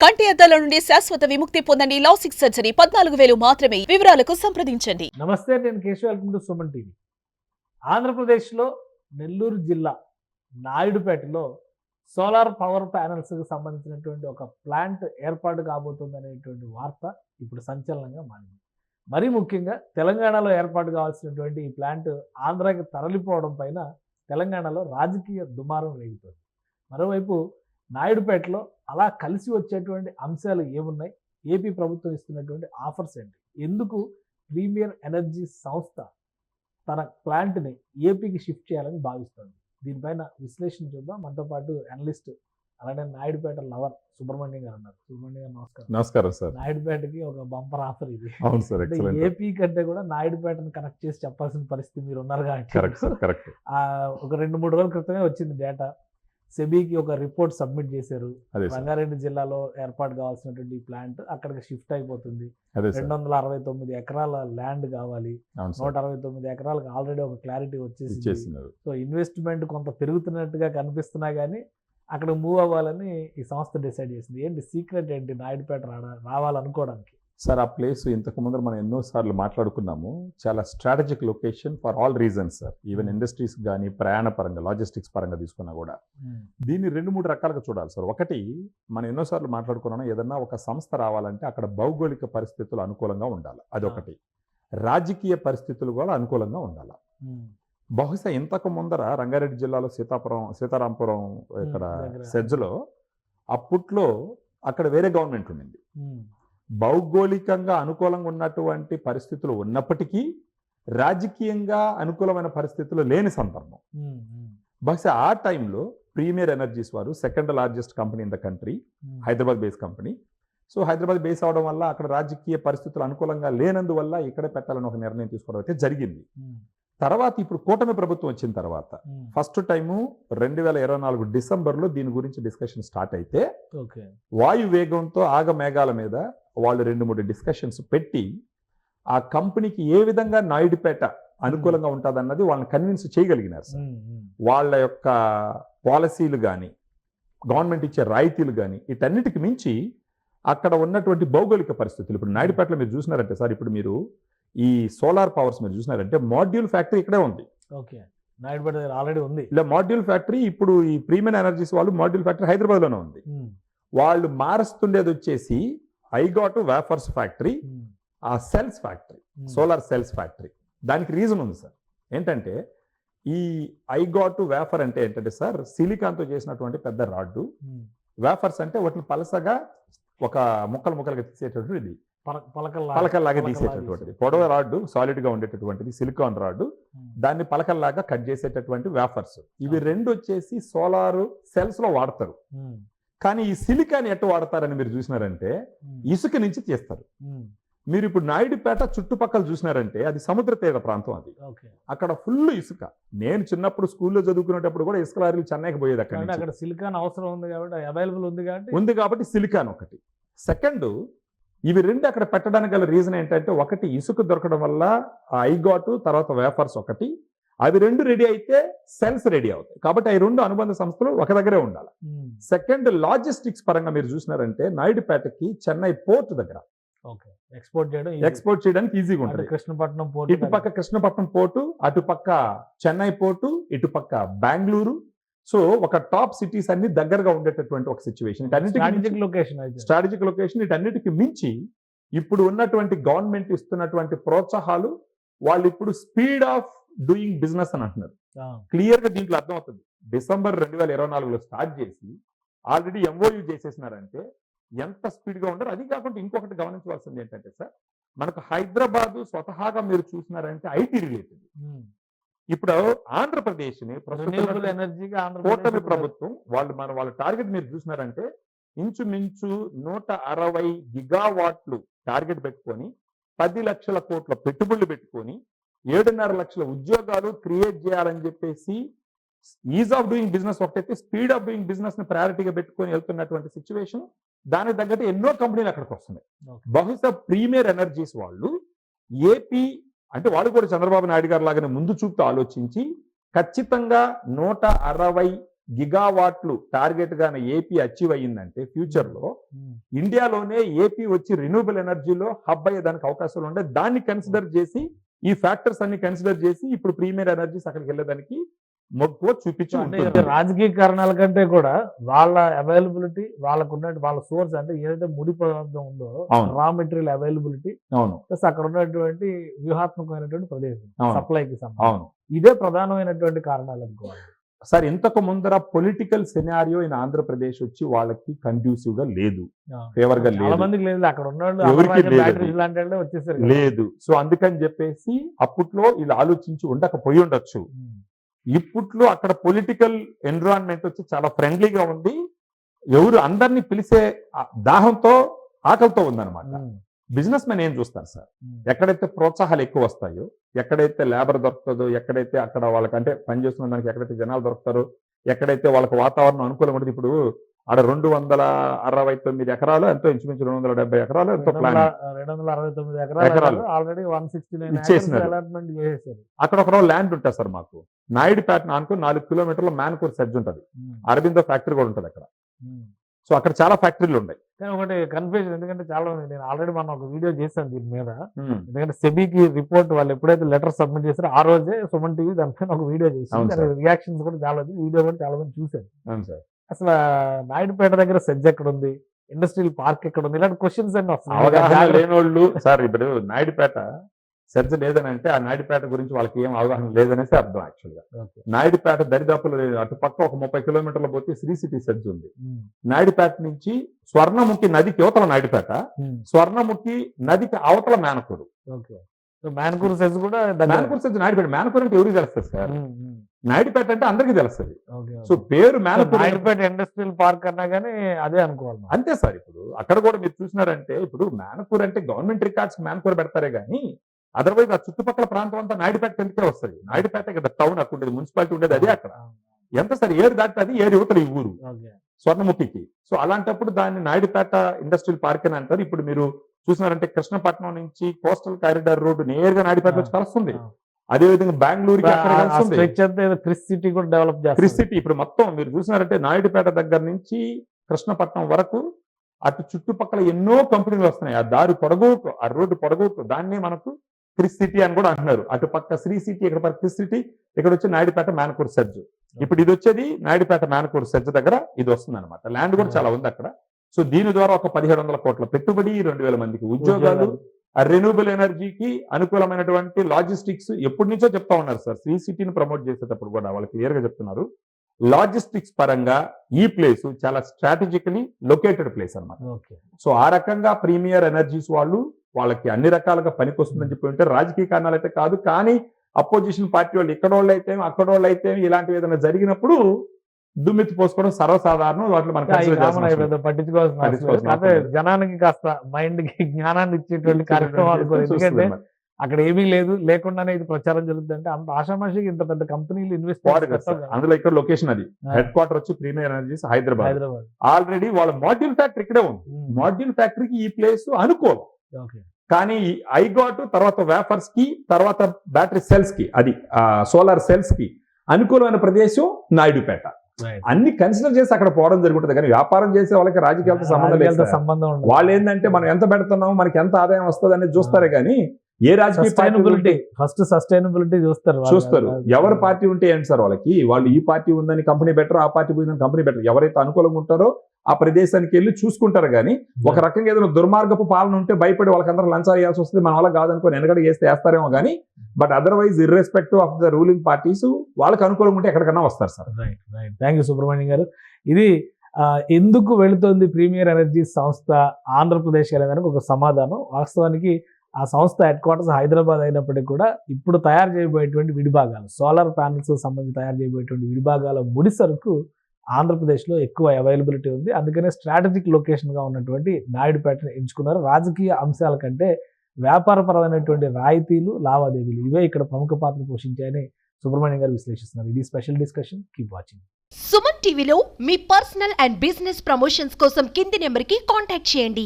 కంటి అద్దాల నుండి శాశ్వత విముక్తి పొందండి. లాసిక్ సర్జరీ 14,000 మాత్రమే. వివరాలకు సంప్రదించండి. నమస్తే, నేను Keshav. Welcome to Suman TV. ఆంధ్రప్రదేశ్లో నెల్లూరు జిల్లా నాయుడుపేటలో సోలార్ పవర్ ప్యానెల్స్కి సంబంధించినటువంటి ఒక ప్లాంట్ ఏర్పాటు కాబోతుంది అనేటువంటి వార్త ఇప్పుడు సంచలనంగా మారింది. మరీ ముఖ్యంగా తెలంగాణలో ఏర్పాటు కావాల్సినటువంటి ఈ ప్లాంట్ ఆంధ్రాకి తరలిపోవడం పైన తెలంగాణలో రాజకీయ దుమారం రేగుతుంది. మరోవైపు నాయుడుపేటలో అలా కలిసి వచ్చేటువంటి అంశాలు ఏమున్నాయి, ఏపీ ప్రభుత్వం ఇస్తున్నటువంటి ఆఫర్స్ ఏంటి, ఎందుకు ప్రీమియర్ ఎనర్జీ సంస్థ తన ప్లాంట్ని ఏపీకి షిఫ్ట్ చేయాలని భావిస్తుంది, దీనిపైన విశ్లేషణ చూద్దాం. మనతో పాటు అనలిస్ట్ అలానే నాయుడుపేట లవర్ సుబ్రహ్మణ్యం గారు ఉన్నారు. సుబ్రహ్మణ్యం గారు నమస్కారం. నమస్కారం సార్. నాయుడుపేటకి ఒక బంపర్ ఆఫర్ ఇది. అవును సార్, ఏపీ కంటే కూడా నాయుడుపేటను కనెక్ట్ చేసి చెప్పాల్సిన పరిస్థితి మీరు ఉన్నారు కాబట్టి. కరెక్ట్. ఒక 2-3 రోజుల క్రితమే వచ్చింది డేటా. సెబీకి ఒక రిపోర్ట్ సబ్మిట్ చేశారు. రంగారెడ్డి జిల్లాలో ఏర్పాటు కావాల్సినటువంటి ప్లాంట్ అక్కడికి షిఫ్ట్ అయిపోతుంది. 269 ఎకరాల ల్యాండ్ కావాలి. 169 ఎకరాలకు ఆల్రెడీ ఒక క్లారిటీ వచ్చేసి, సో ఇన్వెస్ట్మెంట్ కొంత పెరుగుతున్నట్టుగా కనిపిస్తున్నా కానీ అక్కడ మూవ్ అవ్వాలని ఈ సంస్థ డిసైడ్ చేసింది. ఏంటి సీక్రెట్, ఏంటి నాయుడుపేట రావాలనుకోవడానికి? సార్, ఆ ప్లేస్ ఇంతకు ముందు మనం ఎన్నోసార్లు మాట్లాడుకున్నాము. చాలా strategic location for all reasons sir. Even industries కానీ, ప్రయాణ పరంగా, లాజిస్టిక్స్ పరంగా తీసుకున్నా కూడా దీన్ని 2-3 రకాలుగా చూడాలి సార్. ఒకటి, మనం ఎన్నోసార్లు మాట్లాడుకున్నాము, ఏదన్నా ఒక సంస్థ రావాలంటే అక్కడ భౌగోళిక పరిస్థితులు అనుకూలంగా ఉండాలి. అదొకటి. రాజకీయ పరిస్థితులు కూడా అనుకూలంగా ఉండాలి. బహుశా ఇంతకు ముందర రంగారెడ్డి జిల్లాలో సీతారాంపురం ఇక్కడ సెజ్లో అప్పట్లో అక్కడ వేరే గవర్నమెంట్ ఉండింది. భౌగోళికంగా అనుకూలంగా ఉన్నటువంటి పరిస్థితులు ఉన్నప్పటికీ రాజకీయంగా అనుకూలమైన పరిస్థితులు లేని సందర్భం. బహుశా ఆ టైంలో ప్రీమియర్ ఎనర్జీస్ వారు second largest company in the country, Hyderabad base company. So Hyderabad base అవడం వల్ల అక్కడ రాజకీయ పరిస్థితులు అనుకూలంగా లేనందువల్ల ఇక్కడే పెట్టాలని ఒక నిర్ణయం తీసుకోవడం అయితే జరిగింది. తర్వాత ఇప్పుడు కూటమి ప్రభుత్వం వచ్చిన తర్వాత ఫస్ట్ టైము 2024 డిసెంబర్లో దీని గురించి డిస్కషన్ స్టార్ట్ అయితే వాయు వేగంతో ఆగమేఘాల మీద వాళ్ళు 2-3 డిస్కషన్స్ పెట్టి ఆ కంపెనీకి ఏ విధంగా నాయుడుపేట అనుకూలంగా ఉంటుంది అన్నది వాళ్ళని కన్విన్స్ చేయగలిగినారు సార్. వాళ్ళ యొక్క పాలసీలు కానీ, గవర్నమెంట్ ఇచ్చే రాయితీలు కానీ, వీటన్నిటికి మించి అక్కడ ఉన్నటువంటి భౌగోళిక పరిస్థితులు. ఇప్పుడు నాయుడుపేటలో మీరు చూసినారంటే సార్, ఇప్పుడు మీరు ఈ సోలార్ పవర్స్ మీరు చూసినారంటే మాడ్యూల్ ఫ్యాక్టరీ ఇక్కడే ఉంది. ఓకే, నాయుడుపేట దగ్గర ఆల్రెడీ ఉంది. ఇలా మాడ్యూల్ ఫ్యాక్టరీ, ఇప్పుడు ఈ ప్రీమియర్ ఎనర్జీస్ వాళ్ళు మాడ్యూల్ ఫ్యాక్టరీ హైదరాబాద్లోనే ఉంది. వాళ్ళు మారుస్తుండేది వచ్చేసి ఐగాట్ వేఫర్స్ ఫ్యాక్టరీ, ఆ cells factory, solar cells factory. దానికి రీజన్ ఉంది సార్. ఏంటంటే ఈ ఐగాట్ వేఫర్ అంటే ఏంటంటే సార్, సిలికాన్తో చేసినటువంటి పెద్ద రాడ్డు. వేఫర్స్ అంటే వాటిని పలసగా ఒక ముక్కలుగా తీసేటటువంటి ఇది పలకల్లాగా తీసేటటువంటిది. పొడవ రాడ్డు, సాలిడ్ గా ఉండేటటువంటిది సిలికాన్ రాడ్డు, దాన్ని పలకల్లాగా కట్ చేసేటటువంటి వేఫర్స్. ఇవి 2 వచ్చేసి సోలార్ సెల్స్ లో వాడతారు. కానీ ఈ సిలికాన్ ఎట్టు వాడతారని మీరు చూసినారంటే ఇసుక నుంచి తీస్తారు. మీరు ఇప్పుడు నాయుడుపేట చుట్టుపక్కల చూసినారంటే అది సముద్ర తీర ప్రాంతం. అది అక్కడ ఫుల్ ఇసుక. నేను చిన్నప్పుడు స్కూల్లో చదువుకునేటప్పుడు కూడా ఇసుక లారీలు చెన్నైకి పోయేది. అక్కడ సిలికాన్ అవసరం ఉంది కాబట్టి, అవైలబుల్ ఉంది కాబట్టి సిలికాన్ ఒకటి. సెకండ్, ఇవి 2 అక్కడ పెట్టడానికి గల రీజన్ ఏంటంటే, ఒకటి ఇసుక దొరకడం వల్ల ఆ ఐగాట్, తర్వాత వేఫర్స్ ఒకటి, అవి 2 రెడీ అయితే సెల్స్ రెడీ అవుతాయి. కాబట్టి అవి 2 అనుబంధ సంస్థలు ఒక దగ్గరే ఉండాలి. సెకండ్, లాజిస్టిక్స్ పరంగా మీరు చూసినారంటే నాయుడుపేటకి చెన్నై పోర్ట్ దగ్గర ఎక్స్పోర్ట్ చేయడానికి ఈజీగా ఉంటుంది. కృష్ణపట్నం పోర్ట్, ఇటుపక్క కృష్ణపట్నం పోర్టు, అటుపక్క చెన్నై పోర్టు, ఇటుపక్క బెంగళూరు. సో ఒక టాప్ సిటీస్ అన్ని దగ్గరగా ఉండేటటువంటి ఒక సిచ్యువేషన్. Strategic location. వీటన్నిటికి మించి ఇప్పుడు ఉన్నటువంటి గవర్నమెంట్ ఇస్తున్నటువంటి ప్రోత్సాహాలు, వాళ్ళు ఇప్పుడు స్పీడ్ ఆఫ్ డూయింగ్ బిజినెస్ అని అంటున్నారు. క్లియర్ గా దీంట్లో అర్థమవుతుంది. డిసెంబర్ 2024లో స్టార్ట్ చేసి ఆల్రెడీ ఎంఓయూ చేసేసినారంటే ఎంత స్పీడ్ గా ఉండరు. అది కాకుండా ఇంకొకటి గమనించవలసింది ఏంటంటే సార్, మనకు హైదరాబాద్ స్వతహాగా మీరు చూసినారంటే ఐటీ రిలేటెడ్. ఇప్పుడు ఆంధ్రప్రదేశ్ ని కూటమి ప్రభుత్వం వాళ్ళ టార్గెట్ మీరు చూసినారంటే ఇంచుమించు 160 గిగావాట్లు టార్గెట్ పెట్టుకొని 10 లక్షల కోట్ల పెట్టుబడులు పెట్టుకొని 7.5 లక్షల ఉద్యోగాలు క్రియేట్ చేయాలని చెప్పేసి ఈజ్ ఆఫ్ డూయింగ్ బిజినెస్ ఒకటైతే స్పీడ్ ఆఫ్ డూయింగ్ బిజినెస్ ని ప్రయారిటీగా పెట్టుకొని వెళ్తున్నటువంటి సిచ్యువేషన్. దానికి తగ్గట్టు ఎన్నో కంపెనీలు అక్కడికి వస్తున్నాయి. బహుశా ప్రీమియర్ ఎనర్జీస్ వాళ్ళు ఏపీ అంటే వాళ్ళు కూడా చంద్రబాబు నాయుడు గారు లాగానే ముందు చూపుతూ ఆలోచించి ఖచ్చితంగా 160 గిగావాట్లు టార్గెట్ గానే ఏపీ అచీవ్ అయ్యిందంటే ఫ్యూచర్ లో ఇండియాలోనే ఏపీ వచ్చి రిన్యూవబుల్ ఎనర్జీలో హబ్ అయ్యేదానికి అవకాశాలు ఉండే, దాన్ని కన్సిడర్ చేసి ఈ ఫ్యాక్టర్స్ అన్ని కన్సిడర్ చేసి ఇప్పుడు ప్రీమియర్ ఎనర్జీస్ అక్కడికి వెళ్ళేదానికి మొక్కువ చూపించి అంటే ఉంటుంది. రాజకీయ కారణాల కంటే కూడా వాళ్ళ అవైలబిలిటీ, వాళ్ళకు ఉన్నటువంటి వాళ్ళ సోర్స్, అంటే ఏదైతే ముడి పదార్థం ఉందో అవును. రా మెటీరియల్ అవైలబిలిటీ అవును ప్లస్ అక్కడ ఉన్నటువంటి వ్యూహాత్మకమైనటువంటి ప్రదేశం అవును. సప్లైకి సంబంధించి అవును ఇదే ప్రధానమైనటువంటి కారణాలు అనుకోవాలి. సార్, ఇంతకు ముందర పొలిటికల్ సినారియో ఇన్ ఆంధ్రప్రదేశ్ వచ్చి వాళ్ళకి కండ్యూసివ్ గా లేదు, ఫేవర్ గా చాలా లేదు, మందికి లేదు, అక్కడ ఉన్న ఎవరికీ లేదు. బ్యాటరీస్ లాంటి వాళ్ళే వచ్చేసారు కదా. లేదు. సో అందుకని చెప్పేసి అప్పట్లో వీళ్ళు ఆలోచించి ఉండకపోయి ఉండొచ్చు. ఇప్పట్లో అక్కడ పొలిటికల్ ఎన్విరాన్మెంట్ వచ్చి చాలా ఫ్రెండ్లీగా ఉంది, ఎవరు అందరినీ పిలిచే దాహంతో ఆకలితో ఉందన్నమాట. బిజినెస్ మెన్ ఏం చూస్తారు సార్, ఎక్కడైతే ప్రోత్సాహాలు ఎక్కువ వస్తాయో, ఎక్కడైతే లేబర్ దొరుకుతుందో, ఎక్కడైతే అక్కడ వాళ్ళకి అంటే పనిచేస్తున్న దానికి ఎక్కడైతే జనాలు దొరుకుతారో, ఎక్కడైతే వాళ్ళకి వాతావరణం అనుకూలంగా ఉంటుంది. ఇప్పుడు ఆడ 269 ఎకరాలు ఎంతో, ఇంచుమించు 270 ఎకరాలు ఎంతో ప్లాన్ 269 ఎకరాలు. ఎకరాలు ఆల్రెడీ 169 ఇచ్చేసినారు. అలాట్మెంట్ చేసేసారు. అక్కడ ఒక ల్యాండ్ ఉంటుంది సార్ మాకు నాయుడుపేట అనుకో 4 కిలోమీటర్ల మ్యాన్కూర్ సెడ్జ్ ఉంటుంది, అరబిందో ఫ్యాక్టరీ కూడా ఉంటుంది అక్కడ. సో అక్కడ చాలా ఫ్యాక్టరీలు ఉన్నాయి. కానీ ఒకటి కన్ఫ్యూజన్, ఎందుకంటే చాలా మంది, నేను ఆల్రెడీ మనం ఒక వీడియో చేశాను దీని మీద, ఎందుకంటే సెబీకి రిపోర్ట్ వాళ్ళు ఎప్పుడైతే లెటర్ సబ్మిట్ చేస్తారో ఆ రోజే సుమన్ టీవీ దానిపైన ఒక వీడియో చేసింది. అవును సార్. రియాక్షన్స్ కూడా చాలా ఉంది, వీడియో కూడా చాలా మంది చూశారు. అవును సార్. అసలు నాయుడుపేట దగ్గర సెజ్ ఎక్కడ ఉంది, ఇండస్ట్రియల్ పార్క్ ఎక్కడ ఉంది, ఇలాంటి క్వశ్చన్స్ అన్ని అవగాహన వస్తాయి. లేనోళ్ళు సార్, ఇప్పుడు నాయుడుపేట సెర్జ్ లేదని అంటే ఆ నాయుడుపేట గురించి వాళ్ళకి ఏం అవగాహన లేదనేసి అర్థం. యాక్చువల్ గా Okay. నాయుడుపేట దరిదాపులు అటు పక్క ఒక 30 కిలోమీటర్ల పోతే శ్రీ సిటీ సెర్జ్ ఉంది. నాయుడుపేట నుంచి స్వర్ణముఖి నదికి అవతల నాయుడుపేట, స్వర్ణముఖి నదికి అవతల మేనకూరు. ఓకే. సో మ్యాన్కూర్ సెజ్ కూడా దగ్గర. మేనకూరు సెర్జ్ నాయుడుపేట. మేనకూరు అంటే ఎవరికి తెలుస్తుంది సార్, నాయుడుపేట అంటే అందరికీ తెలుస్తుంది. ఓకే. సో పేరు మేనకూరు నాయుడుపేట ఇండస్ట్రియల్ పార్క్ అన్నా కానీ అదే అనుకోవాలి మనం. అంతే సార్. ఇప్పుడు అక్కడ కూడా మీరు చూసినారంటే, ఇప్పుడు మేనకూరు అంటే గవర్నమెంట్ రికార్డ్స్ మేనకూరు పెడతారే కానీ అదర్వైజ్ ఆ చుట్టుపక్కల ప్రాంతం అంతా నాయుడుపేట కిందకే వస్తుంది. నాయుడుపేట ఇక్కడ టౌన్ అక్కడ ఉండేది, మున్సిపాలిటీ ఉండేది అదే అక్కడ. ఎంత సార్ ఏరు దాటి అది ఏరు యువతలు ఈ ఊరు ఓకే. స్వర్ణముఖికి. సో అలాంటప్పుడు దాన్ని నాయుడుపేట ఇండస్ట్రియల్ పార్క్ అని అంటారు. ఇప్పుడు మీరు చూసినారంటే కృష్ణపట్నం నుంచి కోస్టల్ కారిడార్ రోడ్డు నేరుగా నాయుడుపేట వచ్చి కలుస్తుంది. అదే విధంగా బెంగళూరుకి అక్కడ కలుస్తుంది. స్ట్రెచ్ అంతా ఏదో క్రిస్ సిటీ కూడా డెవలప్ చేస్తారు. క్రిస్ సిటీ ఇప్పుడు మొత్తం మీరు చూసినారంటే నాయుడుపేట దగ్గర నుంచి కృష్ణపట్నం వరకు అటు చుట్టుపక్కల ఎన్నో కంపెనీలు వస్తున్నాయి. ఆ దారి పొడగోకు, ఆ రోడ్డు పొడగోకు, దాన్నే మనకు క్రిస్ సిటీ అని కూడా అంటున్నారు. అటు పక్క శ్రీ సిటీ, ఇక్కడ పక్క క్రిస్ సిటీ, ఇక్కడ వచ్చి నాయుడుపేట మేనకూరు సెర్జ్. ఇప్పుడు ఇది వచ్చేది నాయుడుపేట మేనకూరు సెర్జ్ దగ్గర ఇది వస్తుంది అనమాట. ల్యాండ్ కూడా చాలా ఉంది అక్కడ. సో దీని ద్వారా ఒక 1700 కోట్ల పెట్టుబడి, 2000 మందికి ఉద్యోగాలు, ఆ రెన్యూబుల్ ఎనర్జీకి అనుకూలమైనటువంటి లాజిస్టిక్స్ ఎప్పటి నుంచో చెప్తా ఉన్నారు సార్. శ్రీ సిటీని ప్రమోట్ చేసేటప్పుడు కూడా వాళ్ళు క్లియర్ గా చెప్తున్నారు, లాజిస్టిక్స్ పరంగా ఈ ప్లేస్ చాలా స్ట్రాటజికలీ లొకేటెడ్ ప్లేస్ అన్నమాట. ఓకే. సో ఆ రకంగా ప్రీమియర్ ఎనర్జీస్ వాళ్ళకి అన్ని రకాలుగా పనికొస్తుందని చెప్పి ఉంటే రాజకీయ కారణాలు అయితే కాదు. కానీ అపోజిషన్ పార్టీ వాళ్ళు ఇక్కడోళ్ళు అయితే అక్కడోళ్ళు అయితే ఇలాంటివి ఏదైనా జరిగినప్పుడు దుమ్మెత్తి పోసుకోవడం సర్వసాధారణం. వాటిలో మనకు పట్టించుకోవాల్సిన అవసరం లేదు. జనానికి కాస్త మైండ్ కి జ్ఞానాన్ని ఇచ్చేటువంటి కార్యక్రమాలు కూడా. ఎందుకంటే అక్కడ ఏమీ లేదు, లేకుండానే ఇది ప్రచారం జరుగుతుంది అంటే అంత ఆషామాషికి ఇంత పెద్ద కంపెనీలు ఇన్వెస్ట్ అందులో ఇక్కడ లొకేషన్ అది హెడ్ క్వార్టర్ వచ్చి ప్రీమియర్ ఎనర్జీస్ హైదరాబాద్. ఆల్రెడీ వాళ్ళ మాడ్యూల్ ఫ్యాక్టరీ ఇక్కడే ఉంది. మాడ్యూల్ ఫ్యాక్టరీకి ఈ ప్లేస్ అనుకూలం. కానీ ఐగాట్ తర్వాత వేఫర్స్ కి తర్వాత బ్యాటరీ సెల్స్ కి, అది సోలార్ సెల్స్ కి అనుకూలమైన ప్రదేశం నాయుడుపేట. అన్ని కన్సిడర్ చేసి అక్కడ పోవడం జరుగుతుంది. కానీ వ్యాపారం చేసే వాళ్ళకి రాజకీయాలతో సంబంధం లేదు. వాళ్ళు ఏంటంటే మనం ఎంత పెడుతున్నాము, మనకి ఎంత ఆదాయం వస్తుంది అనేది చూస్తారే కానీ ఏ రాజకీయ సస్టైనబిలిటీ ఫస్ట్ సస్టైనబిలిటీ చూస్తారు. ఎవరి పార్టీ ఉంటే ఏంటి సార్ వాళ్ళకి, వాళ్ళు ఈ పార్టీ ఉందని కంపెనీ బెటర్, ఆ పార్టీ పోయిందని కంపెనీ బెటర్. ఎవరైతే అనుకూలంగా ఉంటారో ఆ ప్రదేశానికి వెళ్ళి చూసుకుంటారు. కానీ ఒక రకంగా ఏదైనా దుర్మార్గపు పాలన ఉంటే భయపడి వాళ్ళకందరూ లంచాలు వేయాల్సి వస్తుంది. మన వల్ల కాదనుకో వెనకడ చేస్తే వేస్తారేమో కానీ, but otherwise irrespective of the ruling parties వాళ్ళకి అనుకూలంగా ఉంటే ఎక్కడికన్నా వస్తారు sir. Right. Thank you Subrahmanyam గారు. ఇది ఎందుకు వెళుతోంది ప్రీమియర్ ఎనర్జీ సంస్థ ఆంధ్రప్రదేశ్ అనేదానికి ఒక సమాధానం. వాస్తవానికి ఆ సంస్థ హెడ్ క్వార్టర్స్ హైదరాబాద్ అయినప్పటికీ కూడా ఇప్పుడు తయారు చేయబోయేటువంటి విడిభాగాలు, సోలార్ ప్యానల్స్ సంబంధించి తయారు చేయబోయేటువంటి విడిభాగాల ముడి సరుకు ఆంధ్రప్రదేశ్లో ఎక్కువ అవైలబిలిటీ ఉంది. అందుకనే స్ట్రాటజిక్ లొకేషన్గా ఉన్నటువంటి నాయుడుపేటను ఎంచుకున్నారు. రాజకీయ అంశాల కంటే వ్యాపారపరమైనటువంటి రాయితీలు, లావాదేవీలు ఇవే ఇక్కడ ప్రముఖ పాత్ర పోషించాయని సుబ్రహ్మణ్యం గారు విశ్లేషిస్తున్నారు. ఇది special discussion. Keep watching. Suman టీవీలో మీ పర్సనల్ అండ్ బిజినెస్ ప్రమోషన్స్ కోసం కింది నెంబర్కి కాంటాక్ట్ చేయండి.